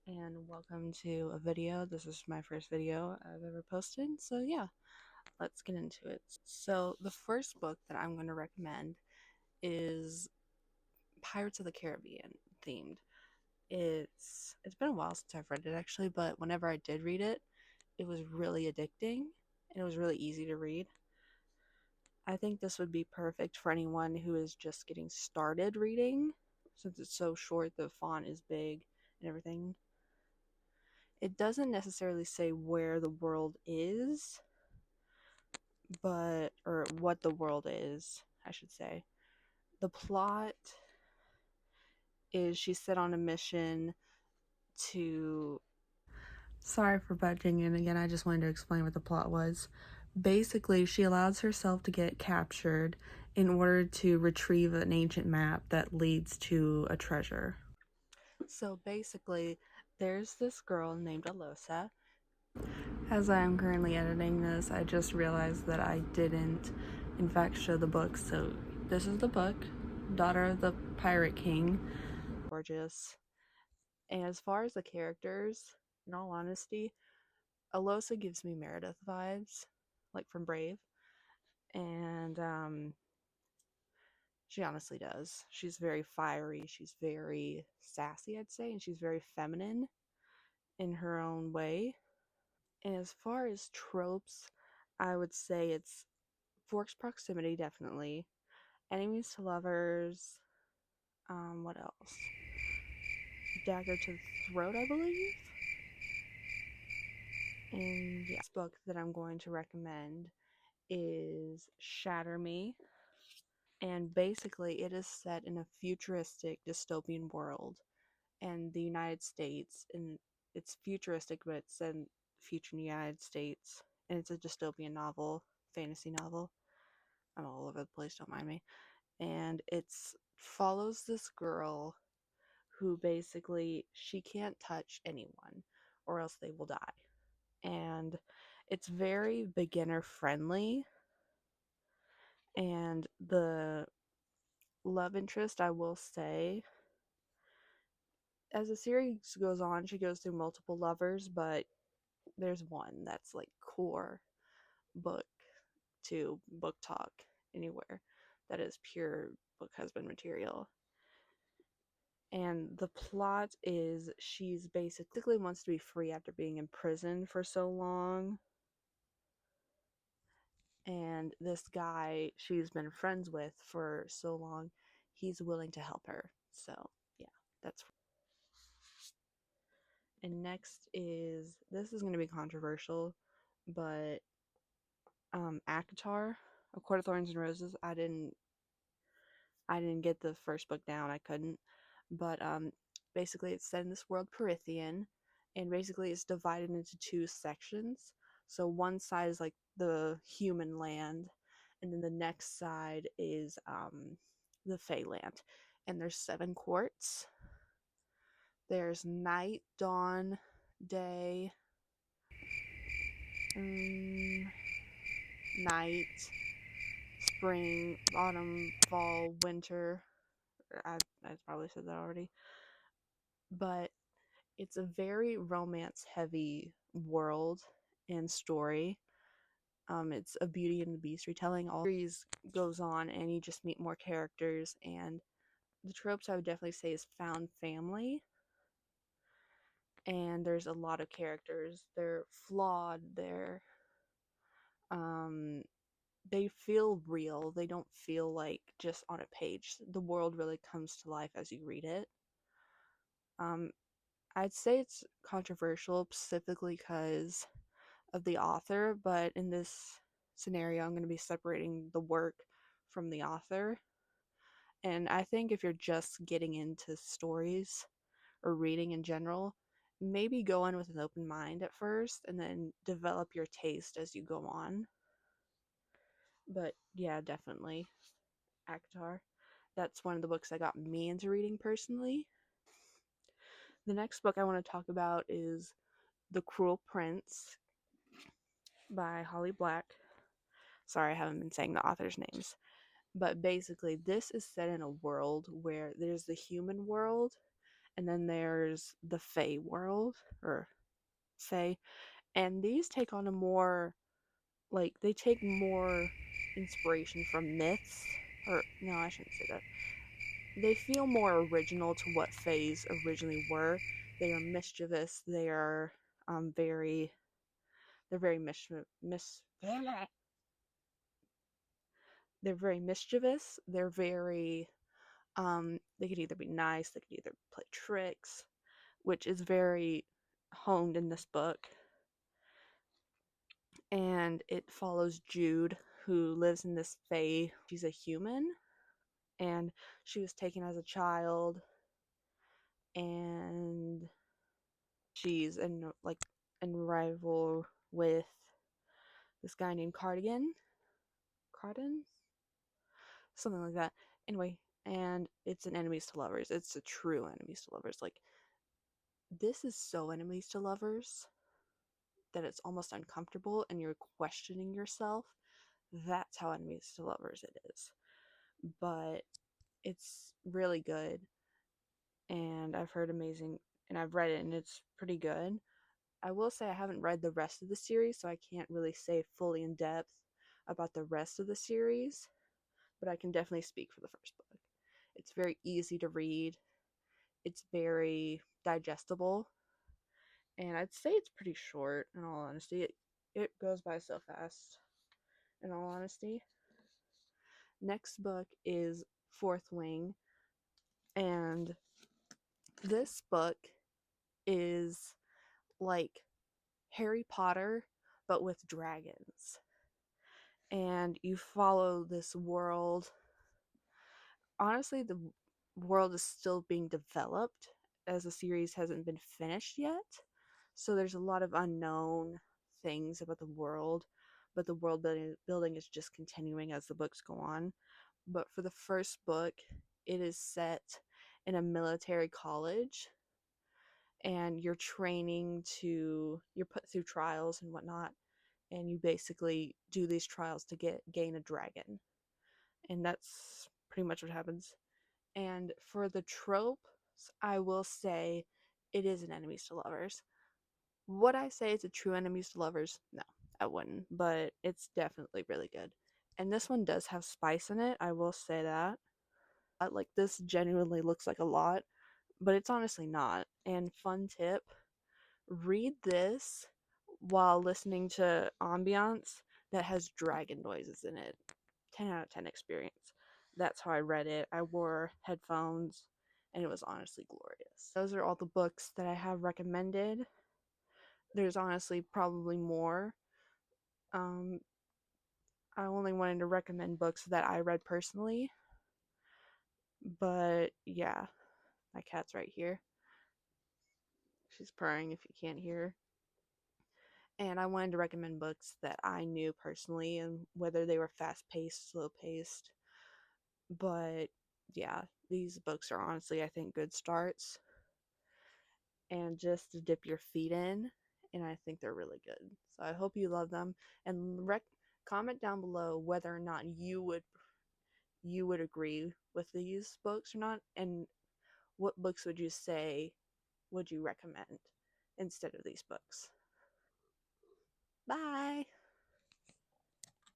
and welcome to a video. This is my first video I've ever posted, so yeah, let's get into it. So the first book that I'm going to recommend is Pirates of the Caribbean themed. It's been a while since I've read it actually, but whenever I did read it, it was really addicting and it was really easy to read. I think this would be perfect for anyone who is just getting started reading, since it's so short, the font is big and everything. It doesn't necessarily say where the world is, or what the world is, I should say. The plot is she's set on a mission to. Sorry for butting in again, I just wanted to explain what the plot was. Basically, she allows herself to get captured in order to retrieve an ancient map that leads to a treasure. So basically, there's this girl named Alosa. As I am currently editing this, I just realized that I didn't, in fact, show the book. So this is the book, Daughter of the Pirate King. Gorgeous. And as far as the characters, in all honesty, Alosa gives me Meredith vibes, like from Brave. And she honestly does. She's very fiery. She's very sassy, I'd say. And she's very feminine in her own way. And as far as tropes, I would say it's forced proximity, definitely. Enemies to lovers. What else? Dagger to the throat, I believe. And yeah, this book that I'm going to recommend is Shatter Me. And basically, it is set in a futuristic dystopian world. And the United States, and it's futuristic, but it's in future United States. And it's a dystopian novel, fantasy novel. I'm all over the place, don't mind me. And it's follows this girl who basically she can't touch anyone or else they will die. And it's very beginner friendly, and the love interest, I will say, as the series goes on, she goes through multiple lovers, but there's one that's like core book to book talk anywhere, that is pure book husband material. And the plot is she's basically wants to be free after being in prison for so long. And this guy she's been friends with for so long, he's willing to help her. So, yeah, that's. And next is, this is going to be controversial, but ACOTAR, A Court of Thorns and Roses. I didn't get the first book down. I couldn't. But basically, it's set in this world, Prythian, and basically it's divided into two sections. So one side is like the human land, and then the next side is the Fey land. And there's 7 courts. There's night, dawn, day, night, spring, autumn, fall, winter. I probably said that already. But it's a very romance heavy world and story. It's a Beauty and the Beast retelling. All series goes on and you just meet more characters, and the tropes I would definitely say is found family. And there's a lot of characters. They're flawed, um they feel real. They don't feel like just on a page. The world really comes to life as you read it. Um, I'd say it's controversial specifically because of the author, but in this scenario, I'm going to be separating the work from the author. And I think if you're just getting into stories or reading in general, maybe go in with an open mind at first and then develop your taste as you go on. But yeah, definitely ACOTAR. That's one of the books that got me into reading personally. The next book I want to talk about is The Cruel Prince by Holly Black. Sorry, I haven't been saying the author's names. But basically, this is set in a world where there's the human world, and then there's the Fae world, or Fae, and these take on a more, like, they take more inspiration from myths, or no, I shouldn't say that. They feel more original to what Faes originally were. They are mischievous. They are very. They're very they're very mischievous. They're very. They could either be nice. They could either play tricks, which is very honed in this book. And it follows Jude, who lives in this Fae. She's a human, and she was taken as a child, and she's in rival with this guy named Carden, something like that. Anyway, and it's an enemies to lovers. It's a true enemies to lovers. Like, this is so enemies to lovers that it's almost uncomfortable, and you're questioning yourself. That's how enemies to lovers it is. But it's really good, and I've heard amazing, and I've read it, and it's pretty good. I will say I haven't read the rest of the series, so I can't really say fully in depth about the rest of the series, but I can definitely speak for the first book. It's very easy to read, it's very digestible, and I'd say it's pretty short, in all honesty. It goes by so fast, in all honesty. Next book is Fourth Wing, and this book is like Harry Potter, but with dragons. And you follow this world. Honestly, the world is still being developed, as the series hasn't been finished yet. So there's a lot of unknown things about the world, but the world building is just continuing as the books go on. But for the first book, it is set in a military college, and you're put through trials and whatnot, and you basically do these trials to gain a dragon, and that's pretty much what happens. And for the tropes, I will say it is an enemies to lovers. Would I say it's a true enemies to lovers? No, I wouldn't, but it's definitely really good. And this one does have spice in it, I will say that. Like, this genuinely looks like a lot, but it's honestly not. And fun tip, read this while listening to ambiance that has dragon noises in it. 10 out of 10 experience. That's how I read it. I wore headphones, and it was honestly glorious. Those are all the books that I have recommended. There's honestly probably more. Um, I only wanted to recommend books that I read personally, but yeah, my cat's right here. She's purring if you can't hear. And I wanted to recommend books that I knew personally, and whether they were fast paced, slow paced. But yeah, these books are honestly, I think, good starts, and just to dip your feet in, and I think they're really good. So I hope you love them, and comment down below whether or not you would agree with these books or not, and what books would you say would you recommend instead of these books. Bye.